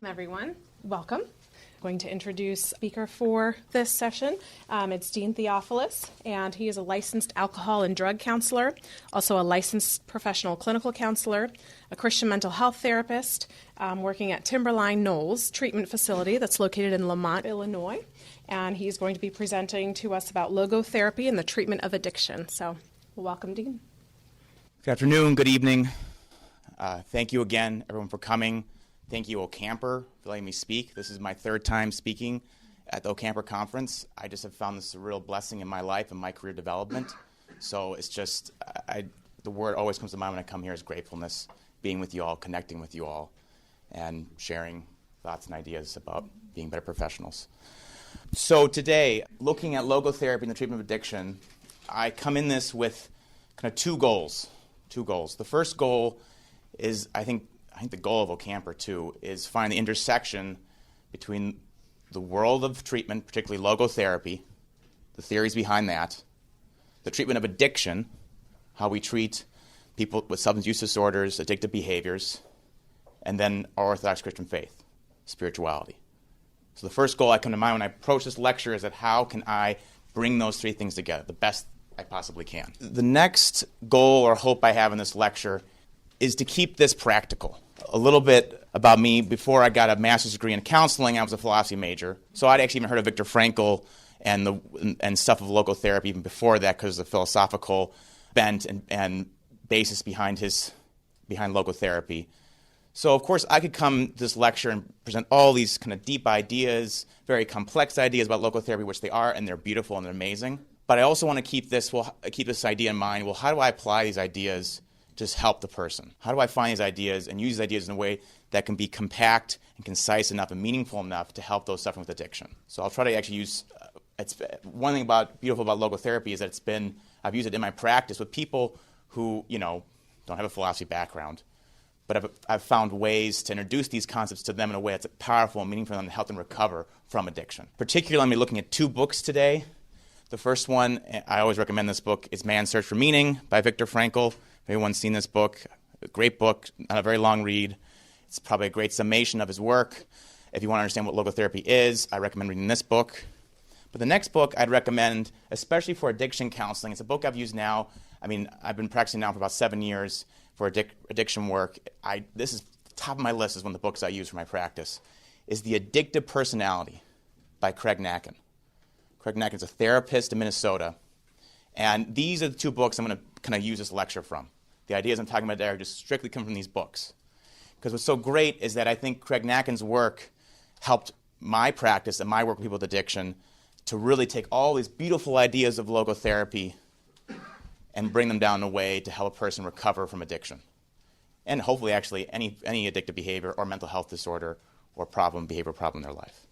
Everyone, welcome. I'm going to introduce speaker for this session. It's Dean Theophilos, and he is a licensed alcohol and drug counselor, also a licensed professional clinical counselor, a Christian mental health therapist, working at Timberline Knolls Treatment Facility that's located in Lamont, Illinois. And he's going to be presenting to us about logotherapy and the treatment of addiction. So, welcome, Dean. Good afternoon, good evening. Thank you again, everyone, for coming. Thank you, OCAMPR, for letting me speak. This is my third time speaking at the OCAMPR conference. I just have found this a real blessing in my life and my career development. So it's just, the word always comes to mind when I come here is gratefulness, being with you all, connecting with you all, and sharing thoughts and ideas about being better professionals. So today, looking at logotherapy and the treatment of addiction, I come in this with kind of two goals. The first goal is, I think the goal of OCAMPR, too, is find the intersection between the world of treatment, particularly logotherapy, the theories behind that, the treatment of addiction, how we treat people with substance use disorders, addictive behaviors, and then our Orthodox Christian faith, spirituality. So the first goal I come to mind when I approach this lecture is that how can I bring those three things together the best I possibly can. The next goal or hope I have in this lecture is to keep this practical. A little bit about me. Before I got a master's degree in counseling, I was a philosophy major. So I'd actually even heard of Viktor Frankl and stuff of logotherapy even before that because of the philosophical bent and basis behind logotherapy. So, of course, I could come to this lecture and present all these kind of deep ideas, very complex ideas about logotherapy, which they are, and they're beautiful and they're amazing. But I also want to keep this idea in mind. Well, how do I apply these ideas to just help the person? How do I find these ideas and use these ideas in a way that can be compact and concise enough and meaningful enough to help those suffering with addiction? So I'll try to actually use. It's one thing beautiful about logotherapy is that I've used it in my practice with people who don't have a philosophy background, but I've found ways to introduce these concepts to them in a way that's powerful and meaningful for them to help them recover from addiction. Particularly, I'm looking at two books today. The first one, I always recommend this book, is Man's Search for Meaning by Viktor Frankl. If anyone's seen this book, a great book, not a very long read. It's probably a great summation of his work. If you want to understand what logotherapy is, I recommend reading this book. But the next book I'd recommend, especially for addiction counseling, it's a book I've used now. I've been practicing now for about 7 years for addiction work. This is top of my list is one of the books I use for my practice, is The Addictive Personality by Craig Nacken. Craig Nacken's a therapist in Minnesota. And these are the two books I'm going to kind of use this lecture from. The ideas I'm talking about there just strictly come from these books. Because what's so great is that I think Craig Nacken's work helped my practice and my work with people with addiction to really take all these beautiful ideas of logotherapy and bring them down in a way to help a person recover from addiction. And hopefully actually any addictive behavior or mental health disorder or behavioral problem in their life.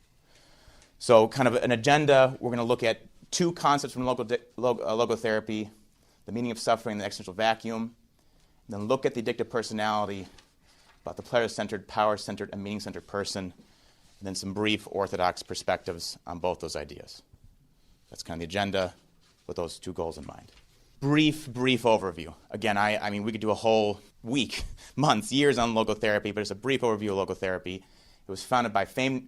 So kind of an agenda, we're going to look at two concepts from logotherapy, the meaning of suffering, the existential vacuum, and then look at the addictive personality, about the pleasure-centered, power-centered, and meaning-centered person, and then some brief orthodox perspectives on both those ideas. That's kind of the agenda with those two goals in mind. Brief overview. Again, we could do a whole week, months, years on logotherapy, but it's a brief overview of logotherapy. It was founded by famed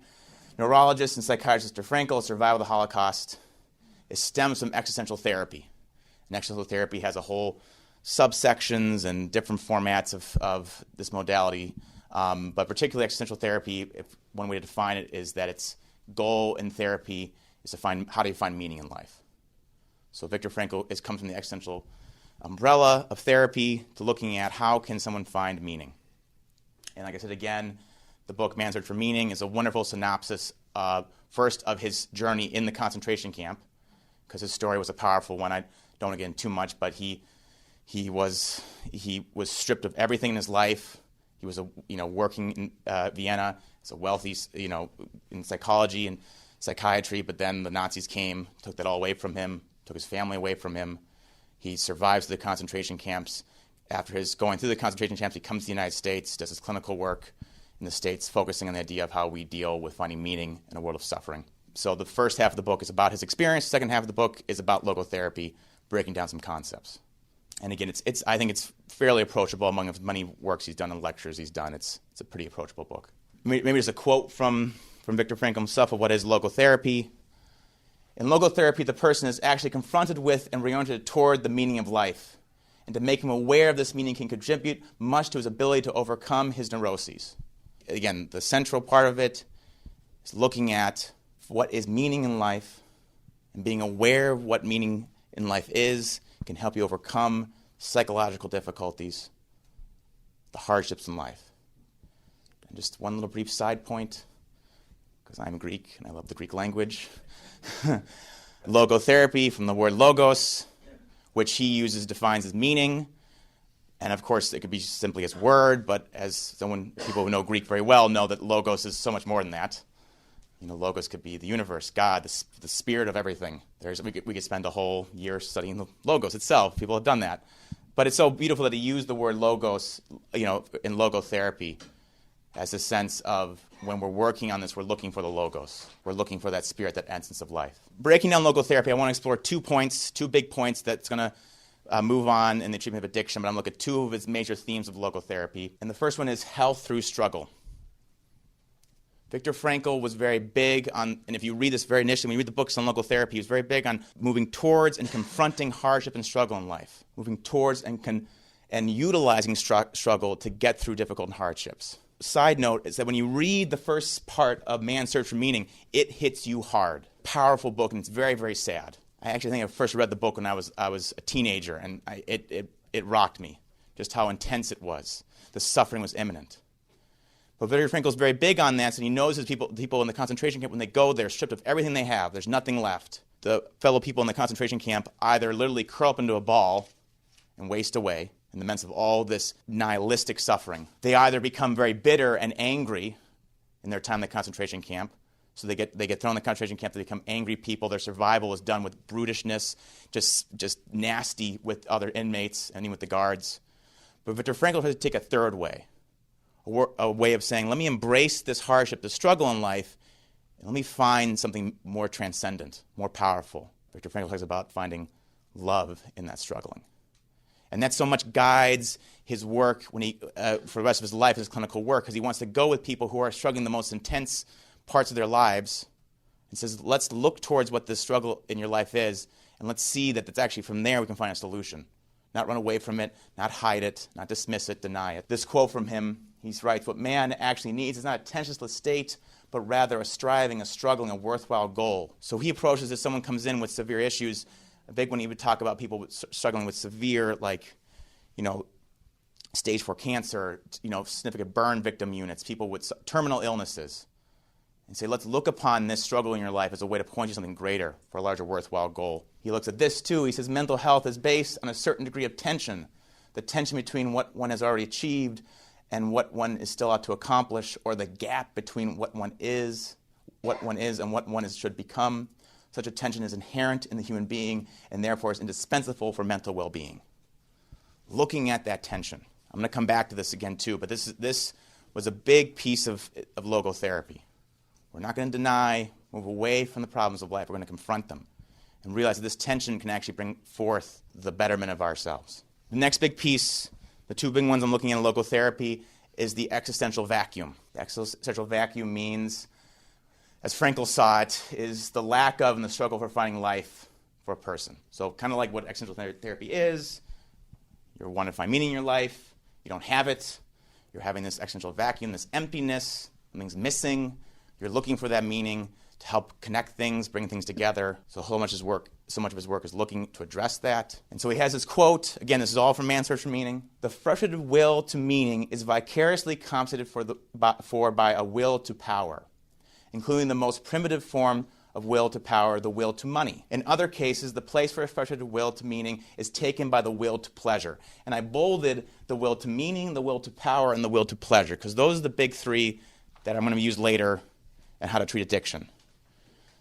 neurologist and psychiatrist Viktor Frankl, survivor of the Holocaust. It stems from existential therapy. And existential therapy has a whole subsections and different formats of this modality. But particularly existential therapy, one way to define it is that its goal in therapy is to find how do you find meaning in life. So Viktor Frankl comes from the existential umbrella of therapy to looking at how can someone find meaning. And like I said again, the book Man's Search for Meaning is a wonderful synopsis, first of his journey in the concentration camp, because his story was a powerful one. I don't want to get into too much, but he was stripped of everything in his life. He was working in Vienna as a wealthy, in psychology and psychiatry, but then the Nazis came, took that all away from him, took his family away from him. He survives the concentration camps. After his going through the concentration camps, he comes to the United States, does his clinical work in the States, focusing on the idea of how we deal with finding meaning in a world of suffering. So the first half of the book is about his experience. The second half of the book is about logotherapy, breaking down some concepts. And again, I think it's fairly approachable among the many works he's done and lectures he's done. It's a pretty approachable book. maybe just a quote from Viktor Frankl himself of what is logotherapy. In logotherapy, the person is actually confronted with and reoriented toward the meaning of life. And to make him aware of this meaning can contribute much to his ability to overcome his neuroses. Again, the central part of it is looking at what is meaning in life, and being aware of what meaning in life is can help you overcome psychological difficulties, the hardships in life. And just one little brief side point, because I'm Greek and I love the Greek language. Logotherapy, from the word logos, which he defines as meaning. And of course, it could be simply as word, but as people who know Greek very well know that logos is so much more than that. Logos could be the universe, God, the spirit of everything. We could spend a whole year studying the logos itself. People have done that. But it's so beautiful that he used the word logos, in logotherapy as a sense of when we're working on this, we're looking for the logos. We're looking for that spirit, that essence of life. Breaking down logotherapy, I want to explore 2 big points that's going to move on in the treatment of addiction, but I'm going to look at 2 of its major themes of logotherapy. And the first one is health through struggle. Viktor Frankl was very big on, and if you read this very initially, when you read the books on logotherapy, he was very big on moving towards and confronting hardship and struggle in life, moving towards and utilizing struggle to get through difficult hardships. Side note is that when you read the first part of Man's Search for Meaning, it hits you hard. Powerful book, and it's very, very sad. I actually think I first read the book when I was a teenager, and it rocked me, just how intense it was. The suffering was imminent. But Viktor Frankl is very big on that, and he knows his people in the concentration camp, when they go, they're stripped of everything they have. There's nothing left. The fellow people in the concentration camp either literally curl up into a ball and waste away in the midst of all this nihilistic suffering. They either become very bitter and angry in their time in the concentration camp, so they get thrown in the concentration camp, they become angry people. Their survival is done with brutishness, just nasty with other inmates and even with the guards. But Viktor Frankl has to take a third way. A way of saying, let me embrace this hardship, the struggle in life, and let me find something more transcendent, more powerful. Viktor Frankl talks about finding love in that struggling. And that so much guides his work when for the rest of his life, his clinical work, because he wants to go with people who are struggling the most intense parts of their lives and says, let's look towards what this struggle in your life is, and let's see that it's actually from there we can find a solution. Not run away from it, not hide it, not dismiss it, deny it. This quote from him, he writes, what man actually needs is not a tensionless state, but rather a striving, a struggling, a worthwhile goal. So he approaches as someone comes in with severe issues. A big one, he would talk about people struggling with severe, stage 4 cancer, significant burn victim units, people with terminal illnesses. And say, let's look upon this struggle in your life as a way to point you to something greater for a larger worthwhile goal. He looks at this too. He says mental health is based on a certain degree of tension, the tension between what one has already achieved and what one is still out to accomplish, or the gap between what one is and what one should become. Such a tension is inherent in the human being and therefore is indispensable for mental well-being. Looking at that tension. I'm going to come back to this again too, but this was a big piece of logotherapy. We're not going to deny, move away from the problems of life. We're going to confront them and realize that this tension can actually bring forth the betterment of ourselves. The next big piece, the 2 big ones I'm looking at in logotherapy, is the existential vacuum. The existential vacuum means, as Frankl saw it, is the lack of and the struggle for finding life for a person. So kind of like what existential therapy is, you're wanting to find meaning in your life, you don't have it, you're having this existential vacuum, this emptiness, something's missing. You're looking for that meaning to help connect things, bring things together. So much of his work is looking to address that. And so he has this quote, again, this is all from Man's Search for Meaning. The frustrated will to meaning is vicariously compensated for by a will to power, including the most primitive form of will to power, the will to money. In other cases, the place for a frustrated will to meaning is taken by the will to pleasure. And I bolded the will to meaning, the will to power, and the will to pleasure, because those are the big 3 that I'm going to use later and how to treat addiction.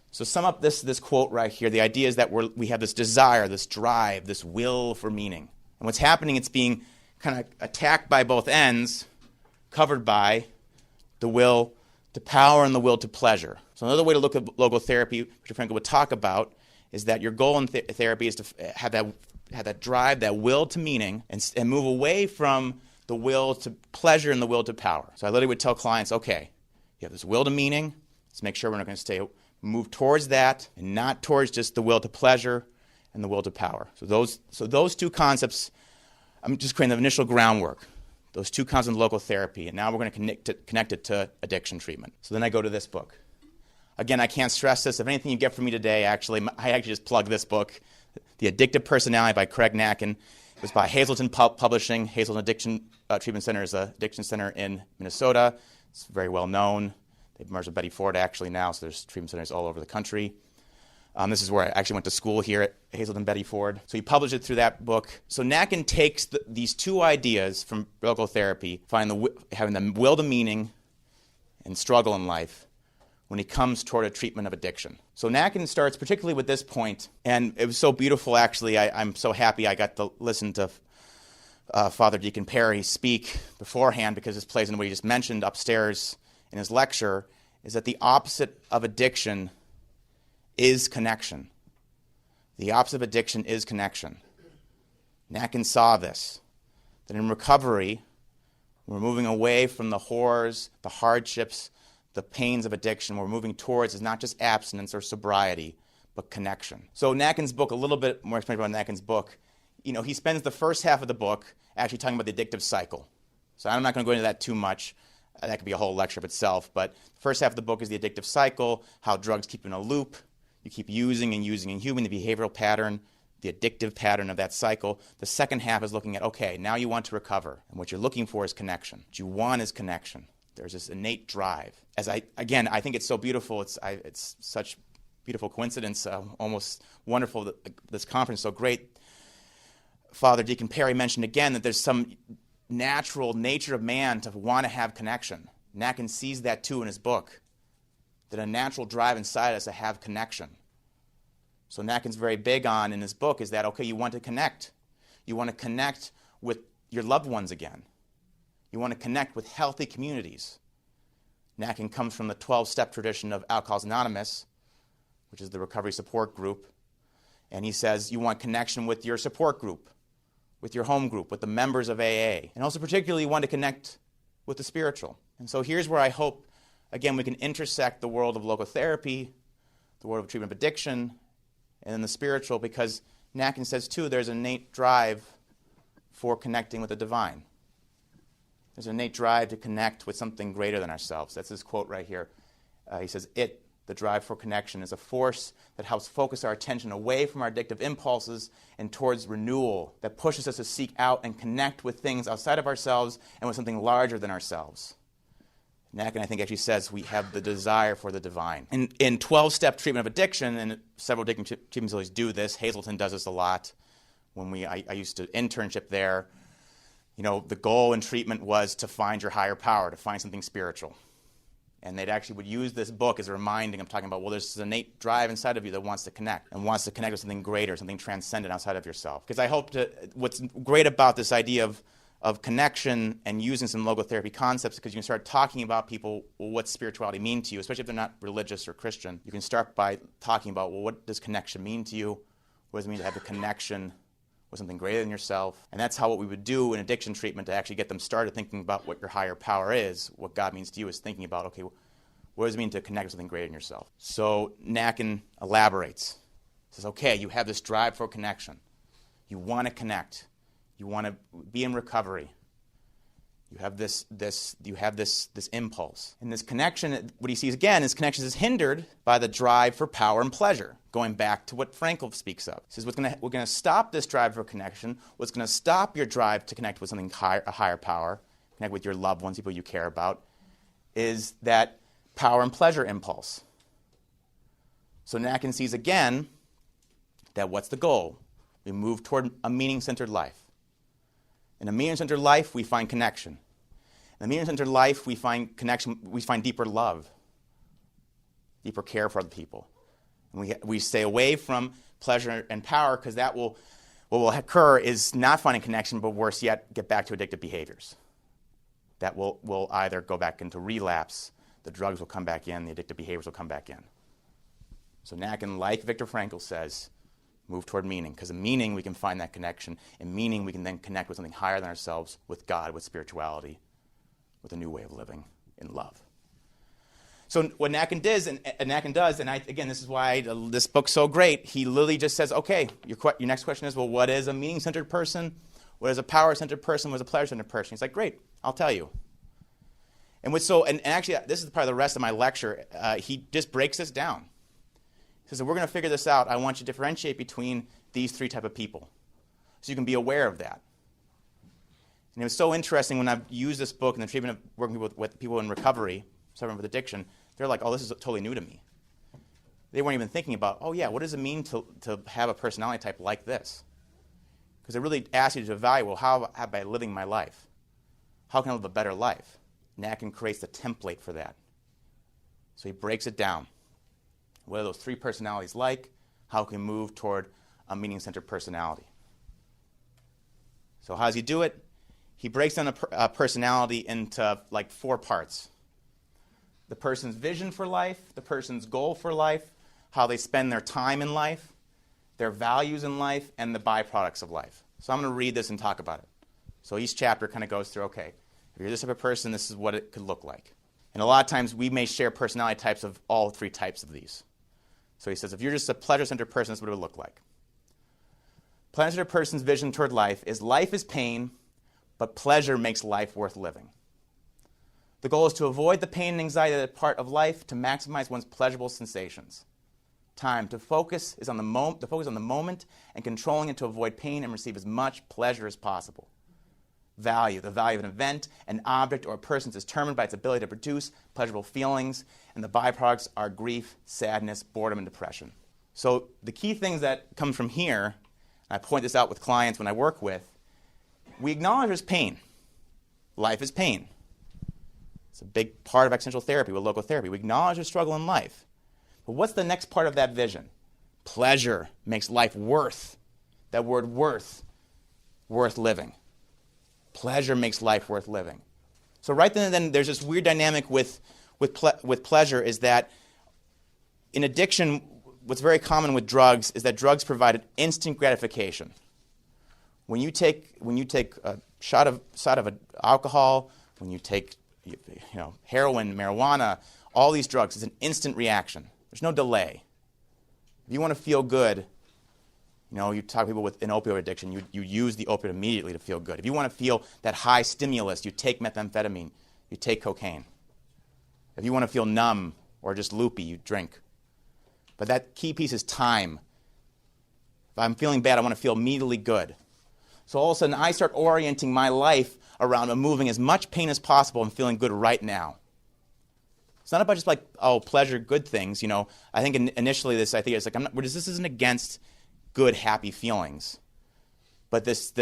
So sum up this quote right here. The idea is that we have this desire, this drive, this will for meaning. And what's happening, it's being kind of attacked by both ends, covered by the will to power and the will to pleasure. So another way to look at logotherapy, which Frankl would talk about, is that your goal in therapy is to have that drive, that will to meaning, and move away from the will to pleasure and the will to power. So I literally would tell clients, okay, You have this will to meaning. Let's make sure we're not going to move towards that and not towards just the will to pleasure and the will to power. So those two concepts, I'm just creating the initial groundwork. Those two concepts in logotherapy, and now we're going to connect it to addiction treatment. So then I go to this book. Again, I can't stress this. If anything you get from me today, I actually just plug this book, The Addictive Personality by Craig Nacken. It was by Hazelton Publishing. Hazelton Addiction Treatment Center is an addiction center in Minnesota. It's very well known. They've merged with Betty Ford actually now, so there's treatment centers all over the country. This is where I actually went to school here at Hazelton Betty Ford. So he published it through that book. So Nacken takes these two ideas from logotherapy, having the will to meaning and struggle in life, when he comes toward a treatment of addiction. So Nacken starts particularly with this point, and it was so beautiful actually. I'm so happy I got to listen to Father Deacon Perry speak beforehand, because this plays into what he just mentioned upstairs in his lecture, is that the opposite of addiction is connection. The opposite of addiction is connection. Nacken saw this, that in recovery, we're moving away from the horrors, the hardships, the pains of addiction. We're moving towards is not just abstinence or sobriety, but connection. So Nacken's book, a little bit more explanation about Nacken's book, he spends the first half of the book actually talking about the addictive cycle. So I'm not going to go into that too much. That could be a whole lecture of itself. But the first half of the book is the addictive cycle, how drugs keep you in a loop. You keep using and using and human, the behavioral pattern, the addictive pattern of that cycle. The second half is looking at, okay, now you want to recover. And what you're looking for is connection. What you want is connection. There's this innate drive. I think it's so beautiful. It's such beautiful coincidence, almost wonderful that this conference is so great. Father Deacon Perry mentioned again that there's some natural nature of man to want to have connection. Nacken sees that too in his book, that a natural drive inside us to have connection. So Nacken's very big on in his book is that, okay, you want to connect. You want to connect with your loved ones again. You want to connect with healthy communities. Nacken comes from the 12-step tradition of Alcoholics Anonymous, which is the recovery support group. And he says you want connection with your support group, with your home group, with the members of AA. And also particularly you want to connect with the spiritual. And so here's where I hope, again, we can intersect the world of logotherapy, the world of treatment of addiction, and then the spiritual, because Nacken says, too, there's an innate drive for connecting with the divine. There's an innate drive to connect with something greater than ourselves. That's his quote right here. He says, the drive for connection, is a force that helps focus our attention away from our addictive impulses and towards renewal, that pushes us to seek out and connect with things outside of ourselves and with something larger than ourselves. Nacken, I think, actually says we have the desire for the divine. In 12-step treatment of addiction, and several addiction treatment facilities do this, Hazelton does this a lot. When I used to internship there, the goal in treatment was to find your higher power, to find something spiritual. And they'd actually would use this book as a reminding of talking about, well, there's this innate drive inside of you that wants to connect, and wants to connect with something greater, something transcendent outside of yourself. Because I hope what's great about this idea of connection and using some logotherapy concepts, because you can start talking about people, well, what's spirituality mean to you, especially if they're not religious or Christian. You can start by talking about, well, what does connection mean to you? What does it mean to have a connection with something greater than yourself? And that's what we would do in addiction treatment to actually get them started thinking about what your higher power is. What God means to you is thinking about, okay, what does it mean to connect with something greater than yourself? So Nacken elaborates. He says, okay, you have this drive for connection. You want to connect. You want to be in recovery. You have this impulse. And this connection, what he sees again is connection is hindered by the drive for power and pleasure, going back to what Frankl speaks of. He says we're going to stop this drive for connection. What's going to stop your drive to connect with something a higher power, connect with your loved ones, people you care about, is that power and pleasure impulse. So Nacken sees again that what's the goal? We move toward a meaning-centered life. In a meaning-centered life, we find connection. In a meaning-centered life, we find connection, we find deeper love, deeper care for other people. And we stay away from pleasure and power, because what will occur is not finding connection, but worse yet, get back to addictive behaviors. That will either go back into relapse, the drugs will come back in, the addictive behaviors will come back in. So Nacken, like Viktor Frankl, says, move toward meaning, because in meaning we can find that connection. In meaning we can then connect with something higher than ourselves, with God, with spirituality, with a new way of living in love. So what Nakin does, and again, this is why this book's so great, he literally just says, okay, your next question is, well, what is a meaning-centered person? What is a power-centered person? What is a pleasure-centered person? He's like, great, I'll tell you. And actually, this is probably the rest of my lecture. He just breaks this down. He says, if we're going to figure this out, I want you to differentiate between these three type of people, so you can be aware of that. And it was so interesting when I've used this book in the treatment of working with people in recovery, suffering with addiction. They're like, oh, this is totally new to me. They weren't even thinking about, oh yeah, what does it mean to have a personality type like this? Because it really asks you to evaluate, well, how am I living my life? How can I live a better life? Nakin creates the template for that. So he breaks it down. What are those three personalities like? How can we move toward a meaning-centered personality? So how does he do it? He breaks down a personality into like 4 parts. The person's vision for life, the person's goal for life, how they spend their time in life, their values in life, and the byproducts of life. So I'm going to read this and talk about it. So each chapter kind of goes through, okay, if you're this type of person, this is what it could look like. And a lot of times we may share personality types of all 3 types of these. So he says, if you're just a pleasure-centered person, this is what it would look like. Pleasure-centered person's vision toward life is pain, but pleasure makes life worth living. The goal is to avoid the pain and anxiety that are part of life, to maximize one's pleasurable sensations. Time to focus is on the moment and controlling it to avoid pain and receive as much pleasure as possible. Value, the value of an event, an object, or a person is determined by its ability to produce pleasurable feelings, and the byproducts are grief, sadness, boredom, and depression. So the key things that come from here, and I point this out with clients when I work with, we acknowledge there's pain. Life is pain. It's a big part of existential therapy with logotherapy. We acknowledge there's struggle in life. But what's the next part of that vision? Pleasure makes life worth, that word worth living. Pleasure makes life worth living. So right then there's this weird dynamic with pleasure is that in addiction, what's very common with drugs is that drugs provide an instant gratification. When you take a shot of alcohol, when you take heroin, marijuana, all these drugs, it's an instant reaction. There's no delay. If you want to feel good, you talk to people with an opioid addiction, you use the opioid immediately to feel good. If you want to feel that high stimulus, you take methamphetamine, you take cocaine. If you want to feel numb or just loopy, you drink. But that key piece is time. If I'm feeling bad, I want to feel immediately good. So all of a sudden, I start orienting my life around removing as much pain as possible and feeling good right now. It's not about just like, pleasure, good things. I think initially this isn't against good, happy feelings. But this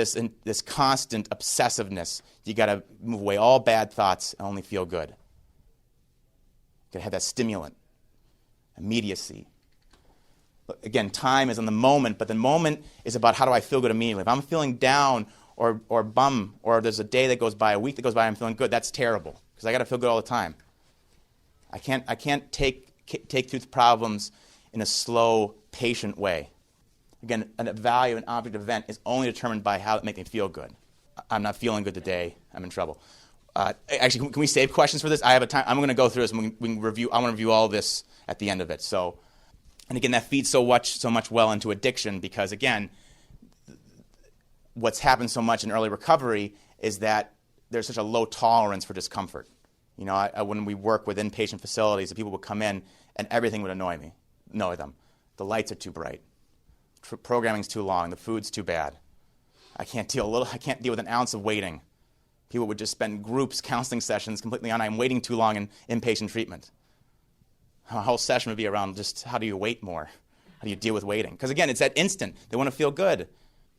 constant obsessiveness, you got to move away all bad thoughts and only feel good. You got to have that stimulant, immediacy. Again, time is on the moment, but the moment is about how do I feel good immediately. If I'm feeling down or bum, or there's a day that goes by, a week that goes by, I'm feeling good, that's terrible, because I got to feel good all the time. I can't take through the problems in a slow, patient way. Again, a value, an object, event is only determined by how it makes me feel good. I'm not feeling good today, I'm in trouble. Actually, can we save questions for this? I have a time. I'm going to go through this, and we can review. I want to review all this at the end of it. So. And again, that feeds so much well into addiction because, again, what's happened so much in early recovery is that there's such a low tolerance for discomfort. When we work with inpatient facilities, the people would come in and everything would annoy them. The lights are too bright. Programming's too long. The food's too bad. I can't deal with an ounce of waiting. People would just spend groups, counseling sessions completely on, I'm waiting too long in inpatient treatment. A whole session would be around just how do you wait more? How do you deal with waiting? Because again, it's that instant. They want to feel good.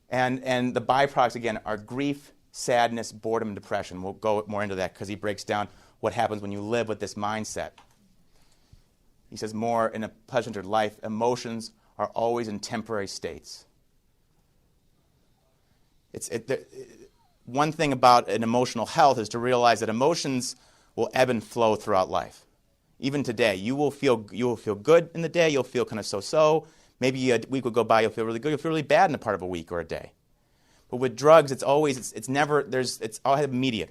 And the byproducts, again, are grief, sadness, boredom, and depression. We'll go more into that because he breaks down what happens when you live with this mindset. He says more in a pleasure-centered life, emotions are always in temporary states. One thing about an emotional health is to realize that emotions will ebb and flow throughout life. Even today, you will feel good in the day. You'll feel kind of so-so. Maybe a week will go by. You'll feel really good. You'll feel really bad in a part of a week or a day. But with drugs, it's all immediate.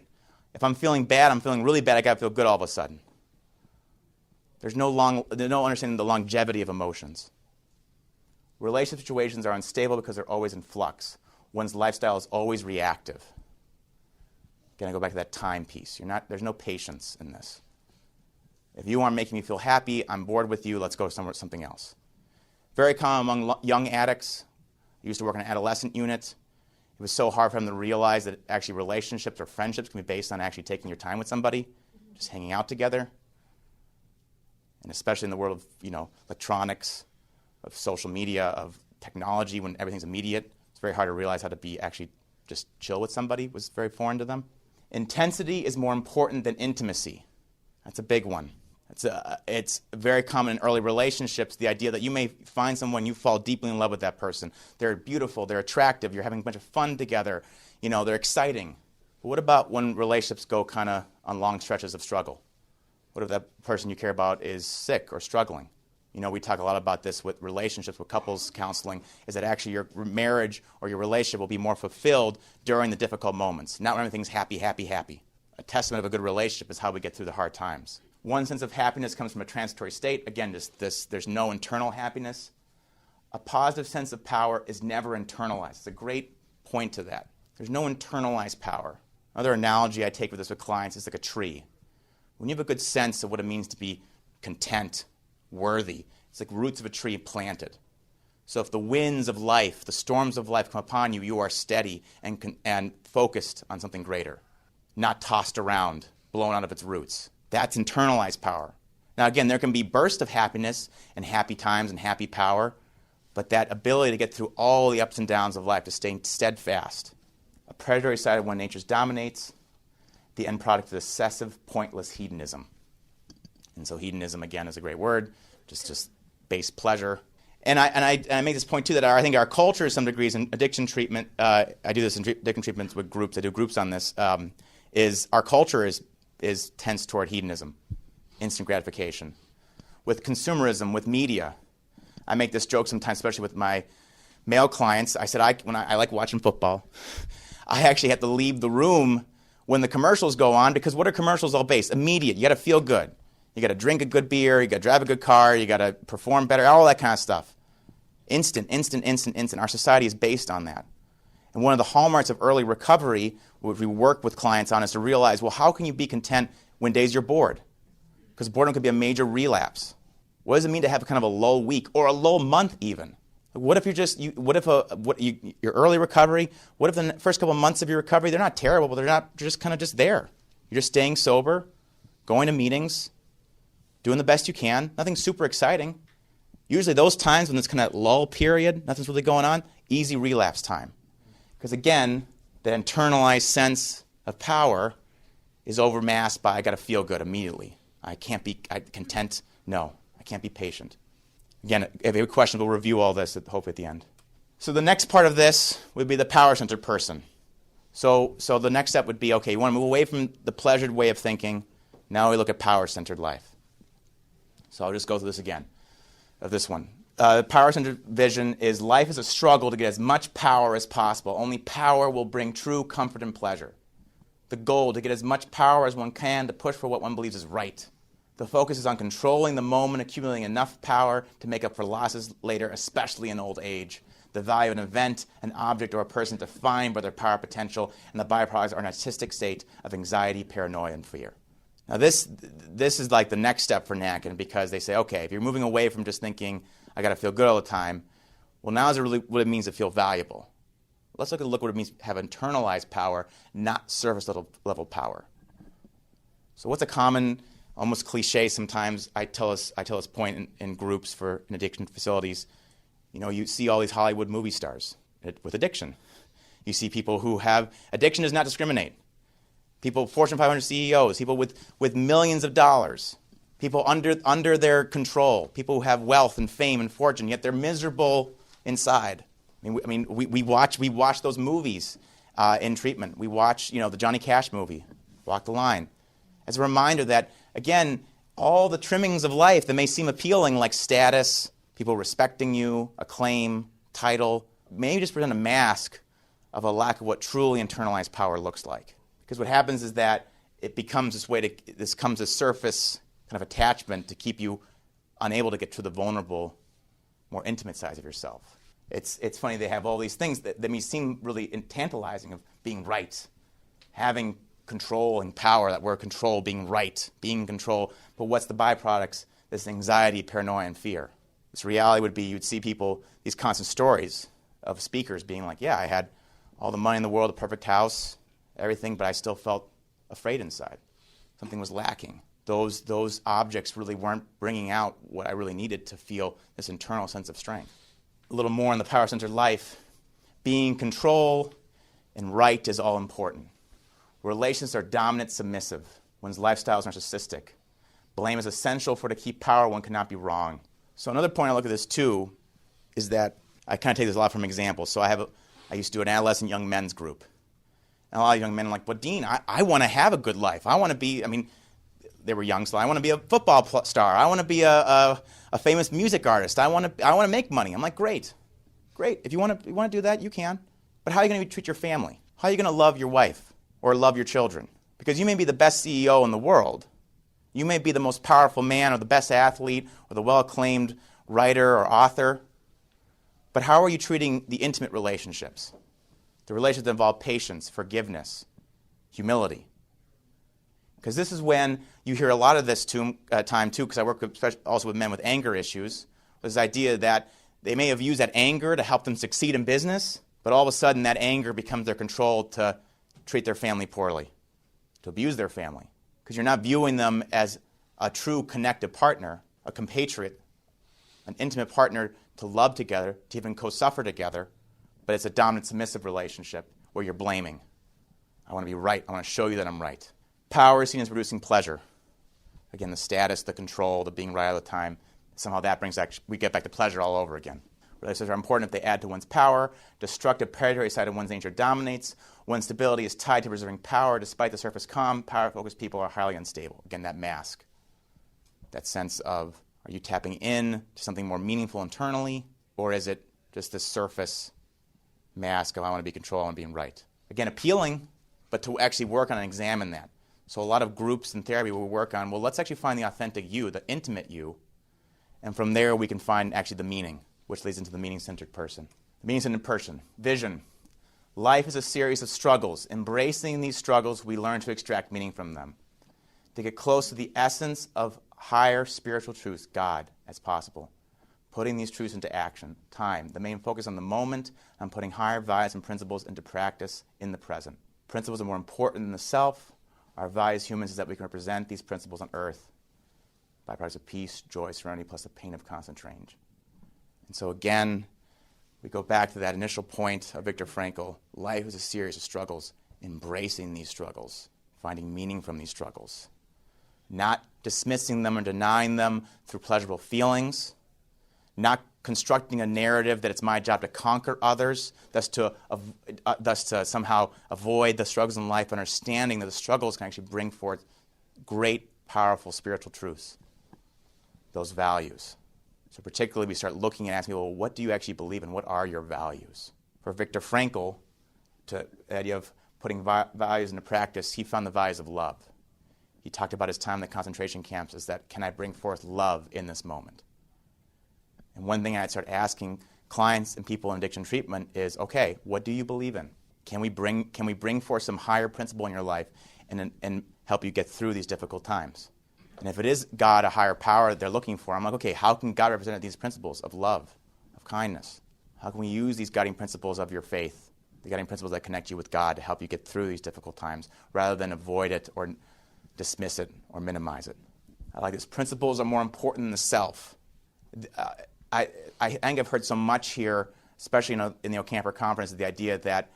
If I'm feeling bad, I'm feeling really bad. I got to feel good all of a sudden. There's no understanding of the longevity of emotions. Relationship situations are unstable because they're always in flux. One's lifestyle is always reactive. Again, I go back to that time piece. There's no patience in this. If you aren't making me feel happy, I'm bored with you, let's go something else. Very common among young addicts. I used to work in an adolescent unit. It was so hard for them to realize that actually relationships or friendships can be based on actually taking your time with somebody, just hanging out together. And especially in the world of electronics, of social media, of technology, when everything's immediate, it's very hard to realize how to be actually just chill with somebody was very foreign to them. Intensity is more important than intimacy. That's a big one. It's very common in early relationships, the idea that you may find someone, you fall deeply in love with that person. They're beautiful, they're attractive, you're having a bunch of fun together, they're exciting. But what about when relationships go kind of on long stretches of struggle? What if that person you care about is sick or struggling? We talk a lot about this with relationships, with couples counseling, is that actually your marriage or your relationship will be more fulfilled during the difficult moments, not when everything's happy, happy, happy. A testament of a good relationship is how we get through the hard times. One sense of happiness comes from a transitory state. Again, there's no internal happiness. A positive sense of power is never internalized. It's a great point to that. There's no internalized power. Another analogy I take with this with clients is like a tree. When you have a good sense of what it means to be content, worthy, it's like roots of a tree planted. So if the winds of life, the storms of life come upon you, you are steady and focused on something greater, not tossed around, blown out of its roots. That's internalized power. Now again, there can be bursts of happiness and happy times and happy power, but that ability to get through all the ups and downs of life, to stay steadfast. A predatory side of one nature dominates, the end product of excessive, pointless hedonism. And so hedonism, again, is a great word, just base pleasure. And I make this point, too, that I think our culture, to some degrees, in addiction treatment, I do this in addiction treatments with groups, I do groups on this, is our culture tends toward hedonism, instant gratification. With consumerism, with media, I make this joke sometimes, especially with my male clients. I said, I like watching football. I actually have to leave the room when the commercials go on, because what are commercials all based? Immediate. You got to feel good. You got to drink a good beer. You got to drive a good car. You got to perform better. All that kind of stuff. Instant. Our society is based on that. And one of the hallmarks of early recovery, which we work with clients on, is to realize, well, how can you be content when days you're bored? Because boredom could be a major relapse. What does it mean to have kind of a low week or a low month even? What if your early recovery, what if the first couple of months of your recovery, they're not terrible, but they're just kind of just there. You're just staying sober, going to meetings, doing the best you can, nothing super exciting. Usually those times when it's kind of lull period, nothing's really going on, easy relapse time. Because again, the internalized sense of power is overmasked by I got to feel good immediately. I can't be content. No, I can't be patient. Again, if you have questions, we'll review all this hopefully at the end. So the next part of this would be the power-centered person. So the next step would be, okay, you want to move away from the pleasured way of thinking. Now we look at power-centered life. So I'll just go through this again, of this one. The power-centered vision is life is a struggle to get as much power as possible. Only power will bring true comfort and pleasure. The goal, to get as much power as one can to push for what one believes is right. The focus is on controlling the moment, accumulating enough power to make up for losses later, especially in old age. The value of an event, an object, or a person defined by their power potential, and the byproducts are an artistic state of anxiety, paranoia, and fear. Now this is like the next step for NACN, because they say, okay, if you're moving away from just thinking, I got to feel good all the time, well, now is really what it means to feel valuable. Let's look what it means to have internalized power, not surface level power. So what's a common, almost cliche sometimes, I tell this point in groups in addiction facilities. You see all these Hollywood movie stars with addiction. You see people who have, addiction does not discriminate. People, Fortune 500 CEOs, people with millions of dollars, people under their control, people who have wealth and fame and fortune, yet they're miserable inside. We watch those movies in treatment. We watch, the Johnny Cash movie, Walk the Line, as a reminder that, again, all the trimmings of life that may seem appealing, like status, people respecting you, acclaim, title, may just present a mask of a lack of what truly internalized power looks like. Because what happens is that it becomes this comes as surface kind of attachment to keep you unable to get to the vulnerable, more intimate sides of yourself. It's funny, they have all these things that may seem really tantalizing, of being right, having control and power, that word control, being right, being in control. But what's the byproducts? This anxiety, paranoia, and fear. This reality would be you'd see people, these constant stories of speakers being like, yeah, I had all the money in the world, a perfect house, everything, but I still felt afraid inside. Something was lacking. Those objects really weren't bringing out what I really needed to feel this internal sense of strength. A little more in the power-centered life. Being in control and right is all important. Relations are dominant, submissive. One's lifestyle is narcissistic. Blame is essential for to keep power. One cannot be wrong. So another point I look at this too is that I kind of take this a lot from examples. So I used to do an adolescent young men's group. And a lot of young men are like, well, Dean, I want to have a good life. I want to be, they were young, so I want to be a football star. I want to be a famous music artist. I want to make money. I'm like, great. If you want to do that, you can. But how are you going to treat your family? How are you going to love your wife or love your children? Because you may be the best CEO in the world. You may be the most powerful man or the best athlete or the well-acclaimed writer or author. But how are you treating the intimate relationships? The relationships that involve patience, forgiveness, humility. Because this is when you hear a lot of this time too, because I work also with men with anger issues, this idea that they may have used that anger to help them succeed in business, but all of a sudden that anger becomes their control to treat their family poorly, to abuse their family. Because you're not viewing them as a true connected partner, a compatriot, an intimate partner to love together, to even co-suffer together, but it's a dominant submissive relationship where you're blaming. I want to be right. I want to show you that I'm right. Power is seen as producing pleasure. Again, the status, the control, the being right all the time. Somehow that we get back to pleasure all over again. Relationships are important if they add to one's power. Destructive, predatory side of one's nature dominates. One's stability is tied to preserving power. Despite the surface calm, power-focused people are highly unstable. Again, that mask. That sense of, are you tapping in to something more meaningful internally, or is it just this surface mask of I want to be controlled, I want to be right? Again, appealing, but to actually work on and examine that. So a lot of groups in therapy will work on, well, let's actually find the authentic you, the intimate you, and from there we can find actually the meaning, which leads into the meaning-centered person. The meaning-centered person. Vision. Life is a series of struggles. Embracing these struggles, we learn to extract meaning from them. To get close to the essence of higher spiritual truths, God, as possible. Putting these truths into action. Time. The main focus on the moment, on putting higher values and principles into practice in the present. Principles are more important than the self. Our value as humans is that we can represent these principles on earth. Byproducts of peace, joy, serenity, plus the pain of constant change. And so again, we go back to that initial point of Viktor Frankl. Life is a series of struggles. Embracing these struggles. Finding meaning from these struggles. Not dismissing them or denying them through pleasurable feelings. Not constructing a narrative that it's my job to conquer others, thus to somehow avoid the struggles in life, understanding that the struggles can actually bring forth great, powerful spiritual truths, those values. So particularly we start looking and asking people, well, what do you actually believe in? What are your values? For Viktor Frankl, the idea of putting values into practice, he found the values of love. He talked about his time in the concentration camps as that, can I bring forth love in this moment? And one thing I'd start asking clients and people in addiction treatment is, okay, what do you believe in? Can we bring forth some higher principle in your life and help you get through these difficult times? And if it is God, a higher power that they're looking for, I'm like, okay, how can God represent these principles of love, of kindness? How can we use these guiding principles of your faith, the guiding principles that connect you with God to help you get through these difficult times rather than avoid it or dismiss it or minimize it? I like this. Principles are more important than the self. I think I've heard so much here, especially in the OCAMPR conference, the idea that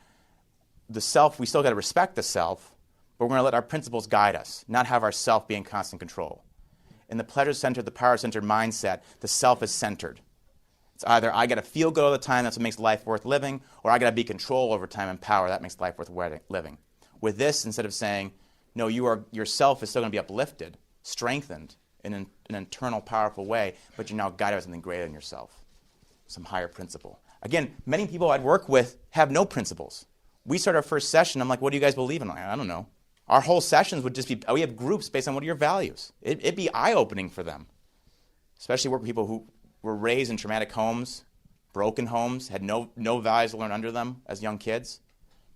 the self, we still got to respect the self, but we're going to let our principles guide us, not have our self be in constant control. In the pleasure-centered, the power-centered mindset, the self is centered. It's either I got to feel good all the time, that's what makes life worth living, or I got to be control over time and power, that makes life worth living. With this, instead of saying, no, yourself is still going to be uplifted, strengthened, in an internal, powerful way, but you're now guided by something greater than yourself, some higher principle. Again, many people I'd work with have no principles. We start our first session, I'm like, what do you guys believe in? I don't know. Our whole sessions would just be, we have groups based on what are your values. It'd be eye-opening for them, especially work with people who were raised in traumatic homes, broken homes, had no values to learn under them as young kids.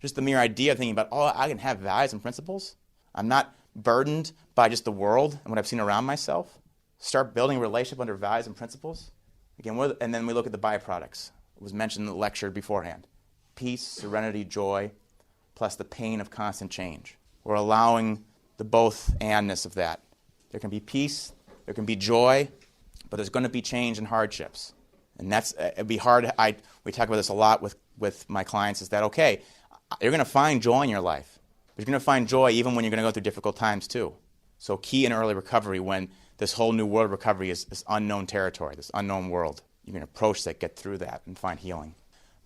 Just the mere idea of thinking about, oh, I can have values and principles. I'm not burdened by just the world and what I've seen around myself. Start building a relationship under values and principles. Again, and then we look at the byproducts. It was mentioned in the lecture beforehand. Peace, serenity, joy, plus the pain of constant change. We're allowing the both-andness of that. There can be peace, there can be joy, but there's going to be change and hardships. And it'd be hard. We talk about this a lot with my clients, is that, okay, you're going to find joy in your life. But you're going to find joy even when you're going to go through difficult times too. So key in early recovery, when this whole new world of recovery is this unknown territory, this unknown world, you can approach that, get through that, and find healing.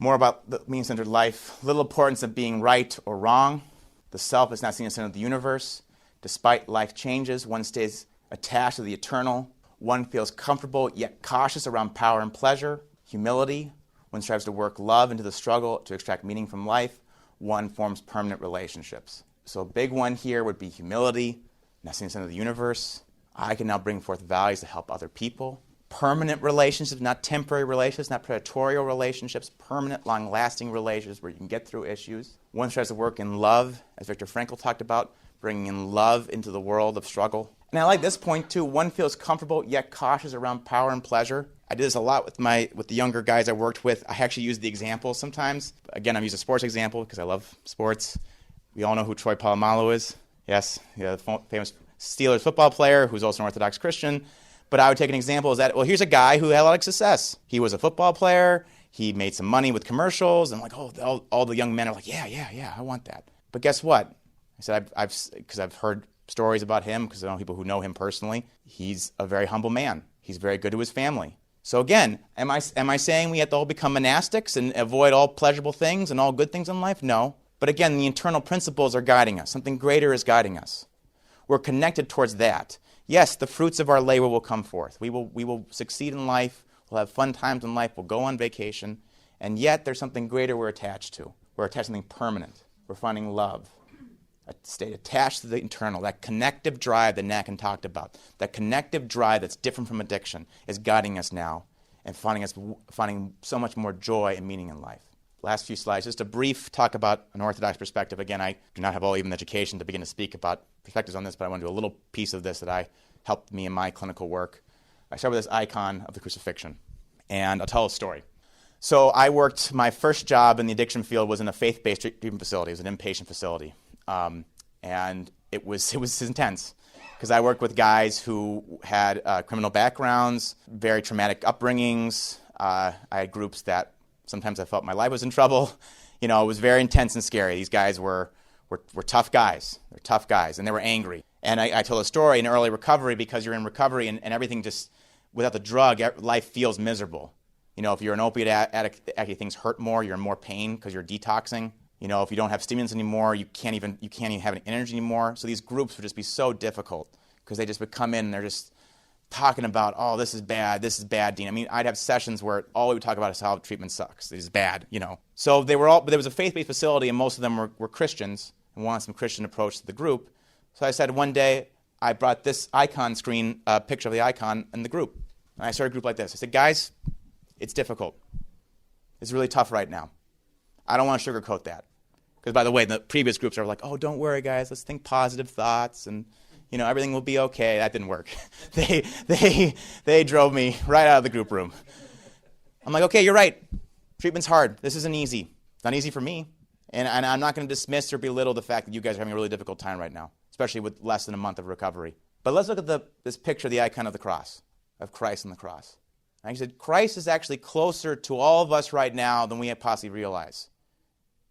More about the meaning-centered life. Little importance of being right or wrong. The self is not seen as the center of the universe. Despite life changes, one stays attached to the eternal. One feels comfortable yet cautious around power and pleasure. Humility. One strives to work love into the struggle to extract meaning from life. One forms permanent relationships. So a big one here would be humility, not seen as the center of the universe. I can now bring forth values to help other people. Permanent relationships, not temporary relationships, not predatorial relationships, permanent, long-lasting relationships where you can get through issues. One tries to work in love, as Viktor Frankl talked about, bringing in love into the world of struggle. And I like this point too. One feels comfortable yet cautious around power and pleasure. I did this a lot with the younger guys I worked with. I actually use the example sometimes. Again, I'm using a sports example because I love sports. We all know who Troy Polamalu is. Yes, the famous Steelers football player who's also an Orthodox Christian. But I would take an example is that, well, here's a guy who had a lot of success. He was a football player. He made some money with commercials. And all the young men are like, yeah, I want that. But guess what? I said, because I've heard stories about him, because I know people who know him personally. He's a very humble man. He's very good to his family. So again, am I saying we have to all become monastics and avoid all pleasurable things and all good things in life? No. But again, the internal principles are guiding us. Something greater is guiding us. We're connected towards that. Yes, the fruits of our labor will come forth. We will succeed in life. We'll have fun times in life. We'll go on vacation. And yet there's something greater we're attached to. We're attached to something permanent. We're finding love. A state attached to the internal, that connective drive that Nakin talked about, that connective drive that's different from addiction is guiding us now and finding so much more joy and meaning in life. Last few slides, just a brief talk about an Orthodox perspective. Again, I do not have all even education to begin to speak about perspectives on this, but I want to do a little piece of this that helped me in my clinical work. I start with this icon of the crucifixion, and I'll tell a story. So my first job in the addiction field was in a faith-based treatment facility. It was an inpatient facility. And it was intense because I worked with guys who had criminal backgrounds, very traumatic upbringings. I had groups that sometimes I felt my life was in trouble. It was very intense and scary. These guys were tough guys. They're tough guys, and they were angry. And I told a story in early recovery because you're in recovery and everything just, without the drug, life feels miserable. If you're an opiate addict, actually things hurt more. You're in more pain because you're detoxing. If you don't have stimulants anymore, you can't even have any energy anymore. So these groups would just be so difficult because they just would come in and they're just talking about, oh, this is bad, Dean. I mean, I'd have sessions where all we would talk about is how treatment sucks. This is bad, So but there was a faith-based facility and most of them were Christians and wanted some Christian approach to the group. So I said one day, I brought this icon screen, picture of the icon in the group. And I started a group like this. I said, guys, it's difficult. It's really tough right now. I don't want to sugarcoat that. Because, by the way, the previous groups are like, oh, don't worry, guys. Let's think positive thoughts, and, everything will be okay. That didn't work. They drove me right out of the group room. I'm like, okay, you're right. Treatment's hard. This isn't easy. It's not easy for me. And I'm not going to dismiss or belittle the fact that you guys are having a really difficult time right now, especially with less than a month of recovery. But let's look at this picture, the icon of the cross, of Christ on the cross. And he said, Christ is actually closer to all of us right now than we possibly realize.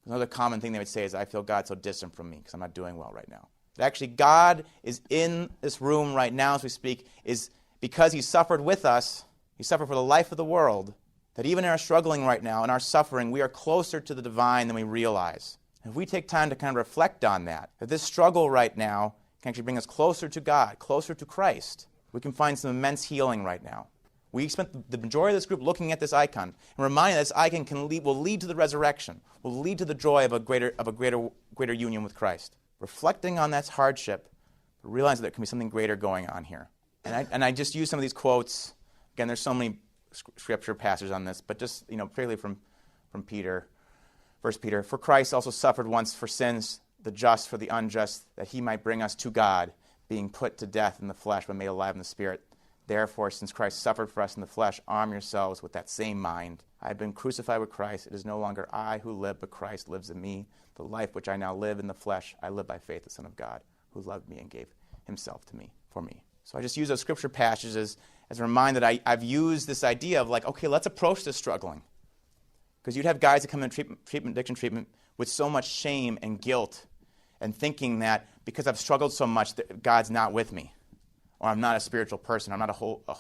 Another common thing they would say is, I feel God so distant from me because I'm not doing well right now. But actually, God is in this room right now as we speak, is because he suffered with us, he suffered for the life of the world, that even in our struggling right now, in our suffering, we are closer to the divine than we realize. And if we take time to kind of reflect on that this struggle right now can actually bring us closer to God, closer to Christ, we can find some immense healing right now. We spent the majority of this group looking at this icon and reminding that this icon will lead to the resurrection, will lead to the joy of a greater union with Christ. reflecting on that hardship, but realizing there can be something greater going on here. And I just use some of these quotes. Again, there's so many scripture passages on this, but just, particularly from Peter, 1 Peter. For Christ also suffered once for sins, the just for the unjust, that he might bring us to God, being put to death in the flesh, but made alive in the spirit. Therefore, since Christ suffered for us in the flesh, arm yourselves with that same mind. I have been crucified with Christ. It is no longer I who live, but Christ lives in me. The life which I now live in the flesh, I live by faith, the Son of God, who loved me and gave himself to me, for me. So I just use those scripture passages as a reminder that I've used this idea of okay, let's approach this struggling. Because you'd have guys that come in addiction treatment with so much shame and guilt and thinking that because I've struggled so much that God's not with me, or I'm not a spiritual person, I'm not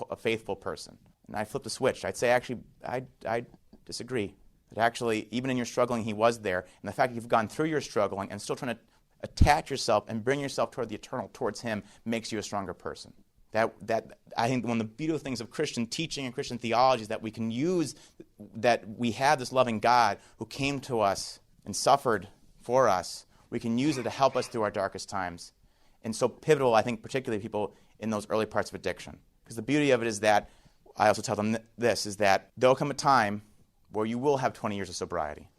a faithful person. And I flip the switch. I'd say, actually, I disagree. That actually, even in your struggling, he was there. And the fact that you've gone through your struggling and still trying to attach yourself and bring yourself toward the eternal, towards him, makes you a stronger person. That I think one of the beautiful things of Christian teaching and Christian theology is that we can use that we have this loving God who came to us and suffered for us. We can use it to help us through our darkest times. And so pivotal, I think, particularly people in those early parts of addiction. Because the beauty of it is that, I also tell them this, is that there'll come a time where you will have 20 years of sobriety.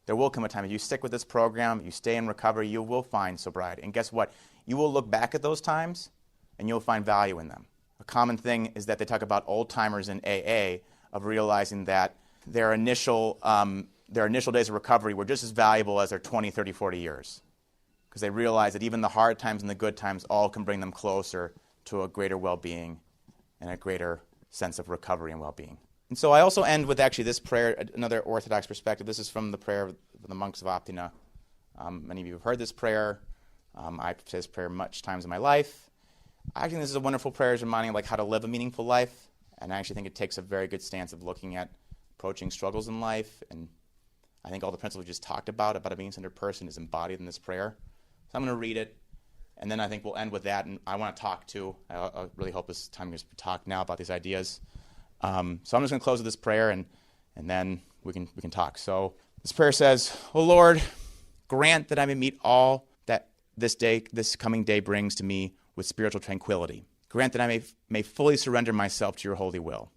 There will come a time, if you stick with this program, you stay in recovery, you will find sobriety. And guess what? You will look back at those times, and you'll find value in them. A common thing is that they talk about old-timers in AA, of realizing that their initial days of recovery were just as valuable as their 20, 30, 40 years. Because they realize that even the hard times and the good times all can bring them closer to a greater well-being and a greater sense of recovery and well-being. And so I also end with actually this prayer, another Orthodox perspective. This is from the prayer of the monks of Optina. Many of you have heard this prayer. I've said this prayer much times in my life. I think this is a wonderful prayer, reminding how to live a meaningful life. And I actually think it takes a very good stance of looking at approaching struggles in life. And I think all the principles we just talked about a being-centered person is embodied in this prayer. So I'm going to read it, and then I think we'll end with that. And I want to talk too. I really hope this time is to talk now about these ideas. So I'm just going to close with this prayer, and then we can talk. So this prayer says, "O Lord, grant that I may meet all that this coming day brings to me with spiritual tranquility. Grant that I may fully surrender myself to your holy will.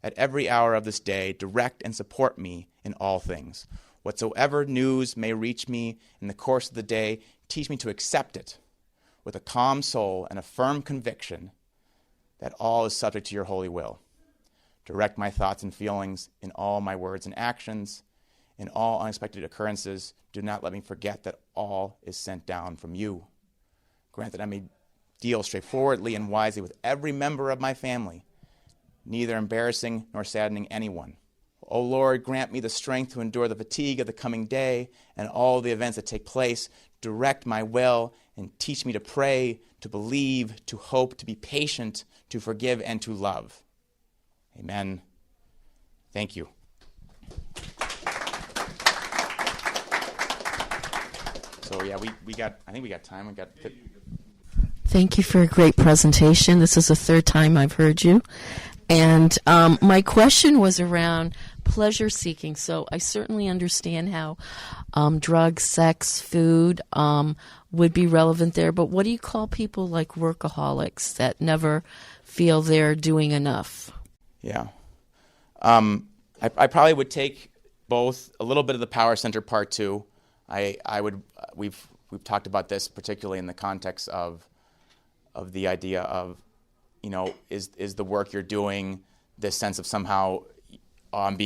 At every hour of this day, direct and support me in all things. Whatsoever news may reach me in the course of the day, teach me to accept it with a calm soul and a firm conviction that all is subject to your holy will. Direct my thoughts and feelings in all my words and actions. In all unexpected occurrences, do not let me forget that all is sent down from you. Grant that I may deal straightforwardly and wisely with every member of my family, neither embarrassing nor saddening anyone. O Lord, grant me the strength to endure the fatigue of the coming day and all the events that take place. Direct my will and teach me to pray, to believe, to hope, to be patient, to forgive, and to love. Amen." Thank you. So yeah, I think we got time. Thank you for a great presentation. This is the third time I've heard you. And my question was around pleasure seeking. So I certainly understand how drugs, sex, food would be relevant there. But what do you call people like workaholics that never feel they're doing enough? Yeah. I probably would take both a little bit of the power center part too. We've talked about this particularly in the context of the idea of, is the work you're doing this sense of somehow I'm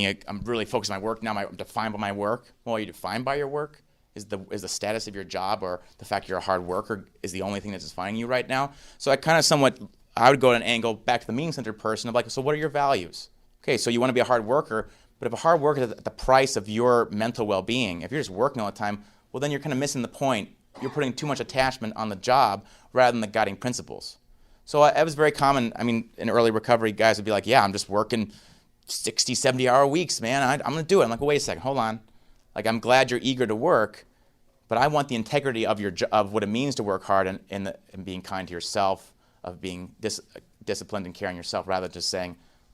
really focused on my work now. I'm defined by my work. Well, are you defined by your work? Is the status of your job or the fact you're a hard worker is the only thing that's defining you right now? So I would go at an angle back to the meaning-centered person of so what are your values? Okay, so you want to be a hard worker, but if a hard worker is at the price of your mental well-being, if you're just working all the time, well, then you're kind of missing the point. You're putting too much attachment on the job rather than the guiding principles. So it was very common. In early recovery, guys would be like, yeah, I'm just working 60, 70-hour weeks, man. I'm going to do it. I'm like, well, wait a second, hold on. I'm glad you're eager to work, but I want the integrity of what it means to work hard and being kind to yourself, of being disciplined and caring yourself, rather than just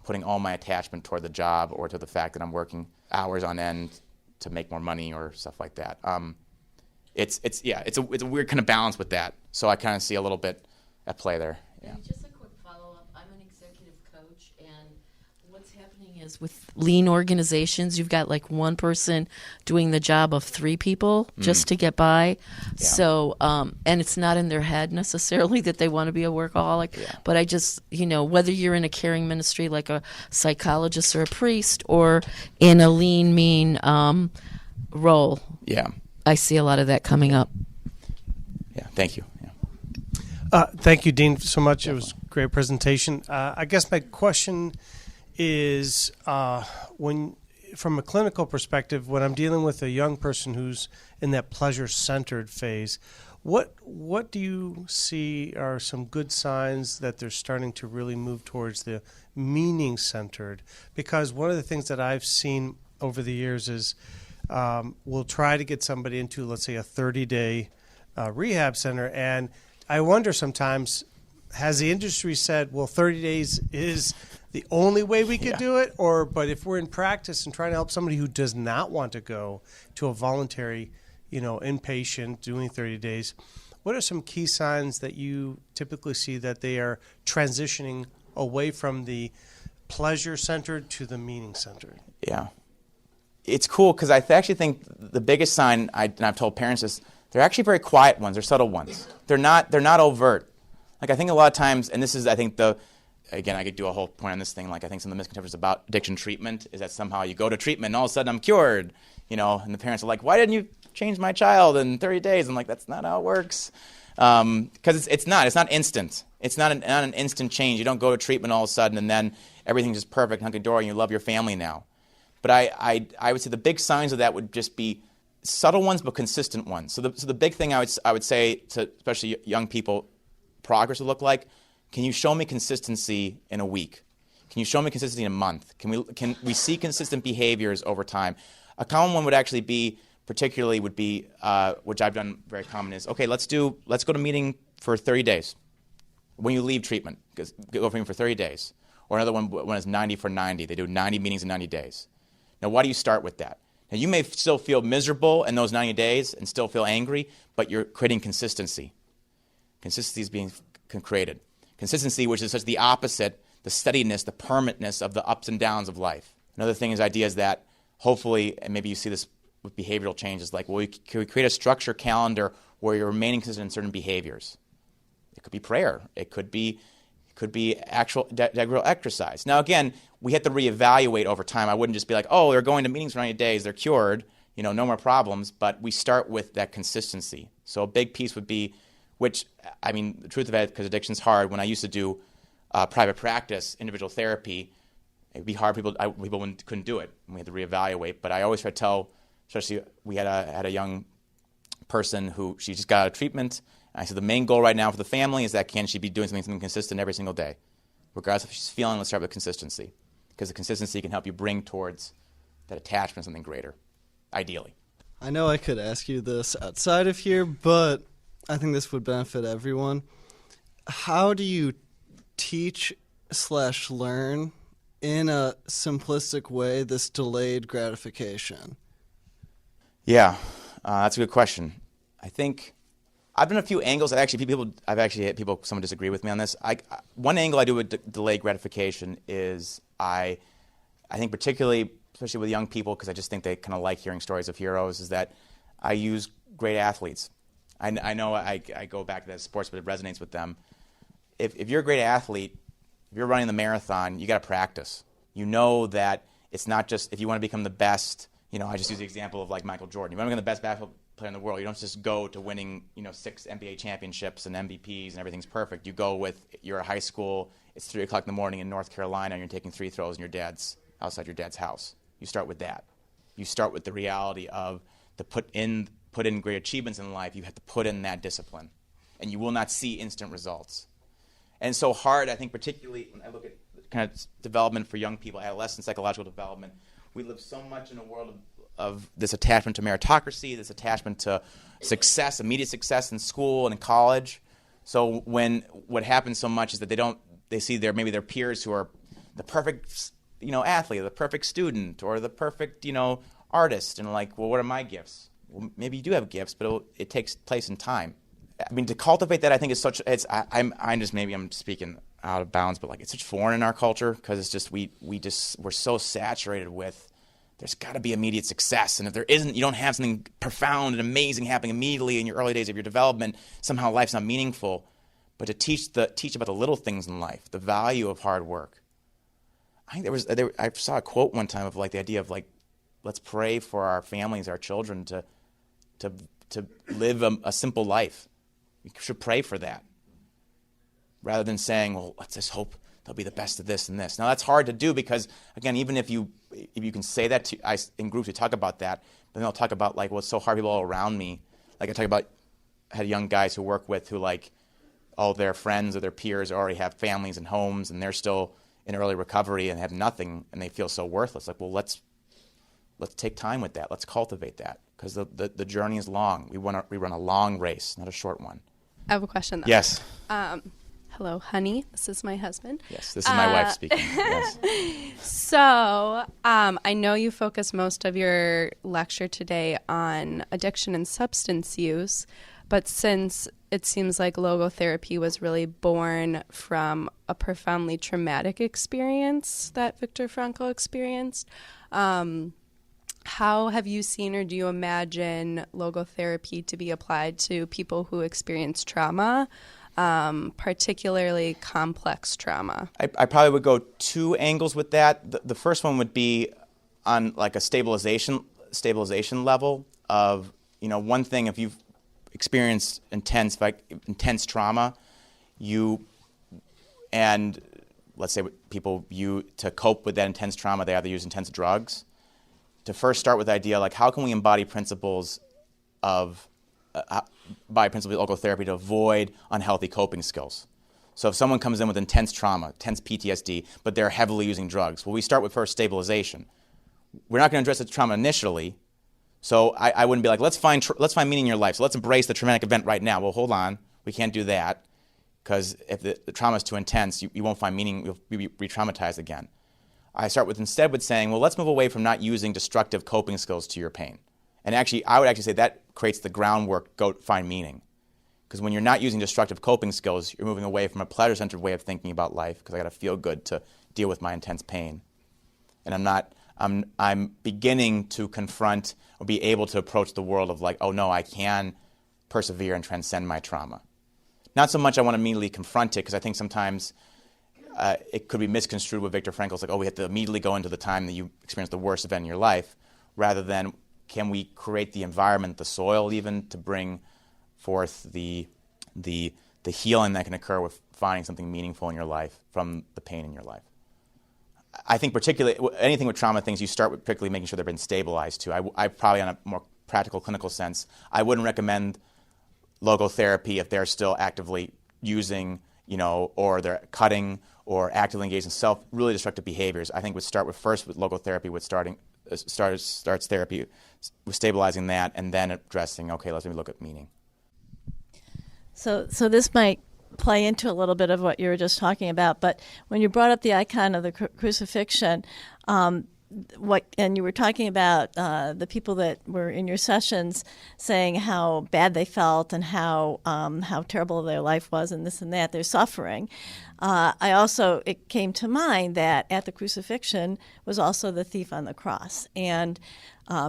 putting all my attachment toward the job or to the fact that I'm working hours on end to make more money or stuff like that. it's a weird kind of balance with that. So I kind of see a little bit at play there. Yeah. And just a quick follow-up. I'm an executive coach, and what's happening is with lean organizations, you've got like one person doing the job of three people just to get by. Yeah. So, and it's not in their head necessarily that they want to be a workaholic. Yeah. But I just, whether you're in a caring ministry like a psychologist or a priest, or in a lean, mean role, Yeah. I see a lot of that coming up. Yeah. Thank you. Yeah. Thank you, Dean, so much. It was a great presentation. I guess my question is, from a clinical perspective, when I'm dealing with a young person who's in that pleasure-centered phase, what do you see are some good signs that they're starting to really move towards the meaning-centered? Because one of the things that I've seen over the years is we'll try to get somebody into, let's say, a 30-day rehab center, and I wonder sometimes, has the industry said, well, 30 days is the only way we could do it? But if we're in practice and trying to help somebody who does not want to go to a voluntary, inpatient doing 30 days, what are some key signs that you typically see that they are transitioning away from the pleasure-centered to the meaning-centered? Yeah. It's cool because I actually think the biggest sign, and I've told parents this, they're actually very quiet ones. They're subtle ones. They're not overt. Like I think a lot of times, and this is I think again I could do a whole point on this thing. Like I think some of the misconceptions about addiction treatment is that somehow you go to treatment and all of a sudden I'm cured. And the parents are like, why didn't you change my child in 30 days? I'm like, that's not how it works. Because it's not instant. It's not an instant change. You don't go to treatment all of a sudden and then everything's just perfect, hunky-dory, and you love your family now. But I would say the big signs of that would just be subtle ones but consistent ones. So the big thing I would say to especially young people, progress would look like, can you show me consistency in a week? Can you show me consistency in a month? Can we see consistent behaviors over time? A common one would actually be, which I've done very common is, okay, let's go to meeting for 30 days. When you leave treatment, go for 30 days. Or another one is 90 for 90. They do 90 meetings in 90 days. Now, why do you start with that? Now, you may still feel miserable in those 90 days and still feel angry, but you're creating consistency. Consistency is being created. Consistency, which is such the opposite, the steadiness, the permanentness of the ups and downs of life. Another thing is ideas that hopefully, and maybe you see this with behavioral changes, like, well, can we create a structure calendar where you're remaining consistent in certain behaviors? It could be prayer. It could be actual regular exercise. Now, again, we have to reevaluate over time. I wouldn't just be like, oh, they're going to meetings for 90 days, they're cured, no more problems. But we start with that consistency. So a big piece would be, the truth of it, because addiction's hard. When I used to do private practice, individual therapy, it'd be hard. People couldn't do it, and we had to reevaluate. But I always try to tell, especially we had a young person who she just got out of treatment. And I said the main goal right now for the family is that can she be doing something consistent every single day, regardless of if she's feeling. Let's start with consistency, because the consistency can help you bring towards that attachment to something greater, ideally. I know I could ask you this outside of here, but I think this would benefit everyone. How do you teach/learn in a simplistic way this delayed gratification? Yeah, that's a good question. I think I've done a few angles. I've actually had people, someone disagree with me on this. One angle I do with delayed gratification is I think particularly, especially with young people, because I just think they kind of like hearing stories of heroes, is that I use great athletes. I know I go back to that sports, but it resonates with them. If you're a great athlete, if you're running the marathon, you got to practice. You know that it's not just if you want to become the best. I just use the example of like Michael Jordan. You want to become the best basketball player in the world. You don't just go to winning 6 NBA championships and MVPs and everything's perfect. You go with you're a high school. It's 3:00 in the morning in North Carolina, and you're taking free throws outside your dad's house. You start with that. You start with the reality of to put in great achievements in life. You have to put in that discipline, and you will not see instant results. And so hard, I think, particularly when I look at kind of development for young people, adolescent psychological development, we live so much in a world of this attachment to meritocracy, this attachment to success, immediate success in school and in college. So what happens so much is that they see their peers who are the perfect athlete, the perfect student, or the perfect artist, and like, well, what are my gifts? well, maybe you do have gifts, but it takes place in time. I mean, to cultivate that, I think is such. I'm speaking out of bounds, but like it's such foreign in our culture because it's just we're so saturated with. There's got to be immediate success, and if there isn't, you don't have something profound and amazing happening immediately in your early days of your development. Somehow, life's not meaningful. But to teach about the little things in life, the value of hard work. I think I saw a quote one time of like the idea of like, let's pray for our families, our children to live a simple life. We should pray for that, rather than saying, well, let's just hope they'll be the best of this and this. Now that's hard to do because again, even if you can say that in groups, we talk about that, but then they'll talk about like, well, it's so hard. People all around me, like I had young guys who work with who like all their friends or their peers already have families and homes, and they're still in early recovery and have nothing, and they feel so worthless. Like, well, let's take time with that. Let's cultivate that because the journey is long. We run a long race, not a short one. I have a question, though. Yes. Hello, honey. This is my husband. Yes, this is my wife speaking. Yes. So I know you focus most of your lecture today on addiction and substance use, but since it seems like logotherapy was really born from a profoundly traumatic experience that Viktor Frankl experienced, how have you seen or do you imagine logotherapy to be applied to people who experience trauma, particularly complex trauma? I probably would go two angles with that. The first one would be on like a stabilization level of, one thing, if you've experienced intense trauma, and let's say people to cope with that intense trauma, they either use intense drugs. To first start with the idea, like how can we embody principles of logotherapy to avoid unhealthy coping skills? So if someone comes in with intense trauma, intense PTSD, but they're heavily using drugs, well, we start with first stabilization. We're not going to address the trauma initially, so I wouldn't be like, let's find meaning in your life. So let's embrace the traumatic event right now. Well, hold on, we can't do that because if the trauma is too intense, you won't find meaning. You'll be re-traumatized again. I start with saying, well, let's move away from not using destructive coping skills to your pain. And actually, I would actually say that creates the groundwork, go find meaning. Because when you're not using destructive coping skills, you're moving away from a pleasure-centered way of thinking about life, because I got to feel good to deal with my intense pain. And I'm beginning to confront or be able to approach the world of like, oh no, I can persevere and transcend my trauma. Not so much I want to immediately confront it, because I think sometimes it could be misconstrued with Viktor Frankl's like, oh, we have to immediately go into the time that you experienced the worst event in your life, rather than can we create the environment, the soil even, to bring forth the healing that can occur with finding something meaningful in your life from the pain in your life. I think particularly anything with trauma things, you start with particularly making sure they've been stabilized too. I probably, on a more practical clinical sense, I wouldn't recommend logotherapy if they're still actively using, or they're cutting or actively engaged in really destructive behaviors. I think would start with logotherapy with starts therapy with stabilizing that, and then addressing, okay, let's maybe look at meaning. So this might play into a little bit of what you were just talking about, but when you brought up the icon of the crucifixion, and you were talking about the people that were in your sessions saying how bad they felt and how terrible their life was and this and that, their suffering. It came to mind that at the crucifixion was also the thief on the cross. And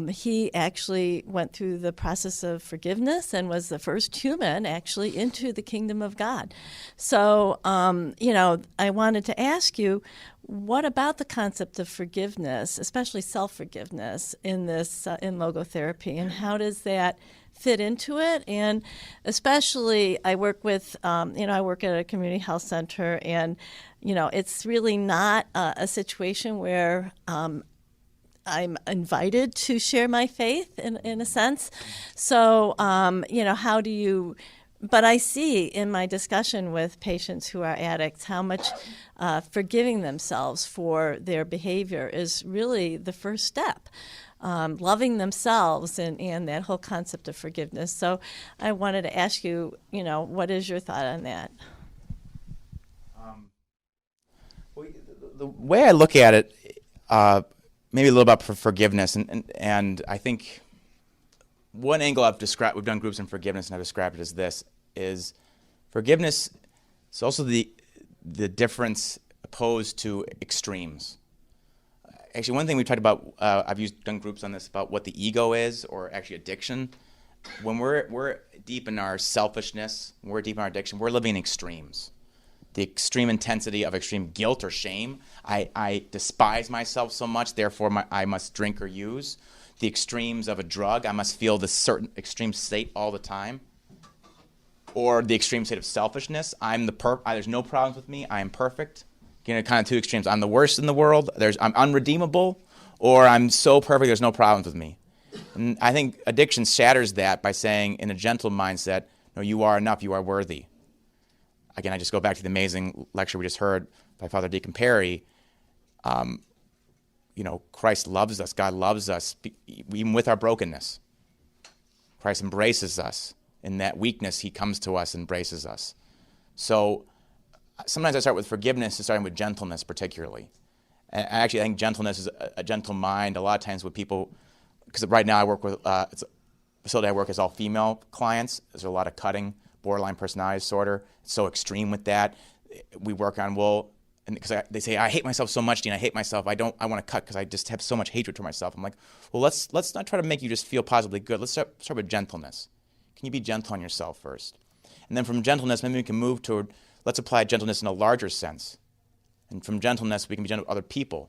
he actually went through the process of forgiveness and was the first human actually into the kingdom of God. So, I wanted to ask you, what about the concept of forgiveness, especially self-forgiveness in this in logotherapy, and how does that fit into it? And especially, I work with, I work at a community health center, and it's really not a situation where I'm invited to share my faith in a sense. So, how do you? But I see in my discussion with patients who are addicts how much forgiving themselves for their behavior is really the first step. Loving themselves and that whole concept of forgiveness. So I wanted to ask you, what is your thought on that? The way I look at it, maybe a little about forgiveness, and I think one angle we've done groups in forgiveness, and I've described it as this, is forgiveness is also the difference opposed to extremes. Actually, one thing we've talked about, done groups on this, about what the ego is, or actually addiction. When we're deep in our selfishness, when we're deep in our addiction, we're living in extremes. The extreme intensity of extreme guilt or shame. I despise myself so much, therefore I must drink or use. The extremes of a drug, I must feel this certain extreme state all the time. Or the extreme state of selfishness. There's no problems with me. I am perfect. Kind of two extremes. I'm the worst in the world. I'm unredeemable, or I'm so perfect there's no problems with me. And I think addiction shatters that by saying, in a gentle mindset, no, you are enough. You are worthy. Again, I just go back to the amazing lecture we just heard by Father Deacon Perry. Christ loves us. God loves us, even with our brokenness. Christ embraces us. In that weakness, he comes to us and embraces us. So sometimes I start with forgiveness, starting with gentleness particularly. And actually, I think gentleness is a gentle mind. A lot of times with people, because right now I work with, it's a facility I work as all female clients. There's a lot of cutting, borderline personality disorder. It's so extreme with that. We work on, because they say, I hate myself so much, Dean, I hate myself. I want to cut because I just have so much hatred for myself. I'm like, well, let's not try to make you just feel positively good. Let's start with gentleness. Can you be gentle on yourself first? And then from gentleness, maybe we can move toward, let's apply gentleness in a larger sense. And from gentleness, we can be gentle with other people.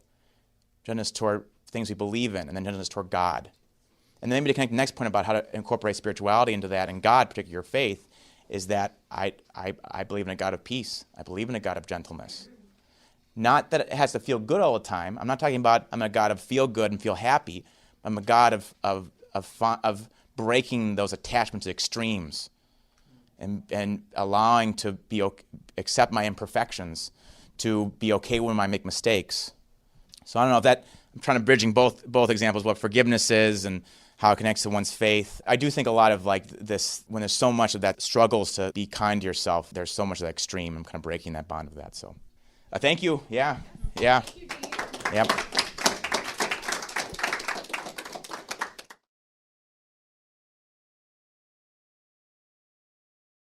Gentleness toward things we believe in, and then gentleness toward God. And then maybe to connect the next point about how to incorporate spirituality into that, and God, particularly your faith, is that I believe in a God of peace. I believe in a God of gentleness. Not that it has to feel good all the time. I'm not talking about I'm a God of feel good and feel happy. I'm a God of breaking those attachments to extremes and allowing to accept my imperfections, to be okay when I make mistakes. So I don't know if that, I'm trying to bridging both examples, what forgiveness is and how it connects to one's faith. I do think a lot of like this, when there's so much of that struggles to be kind to yourself, there's so much of that extreme. I'm kind of breaking that bond of that. So thank you. Yeah. Thank you, Dean. Yep.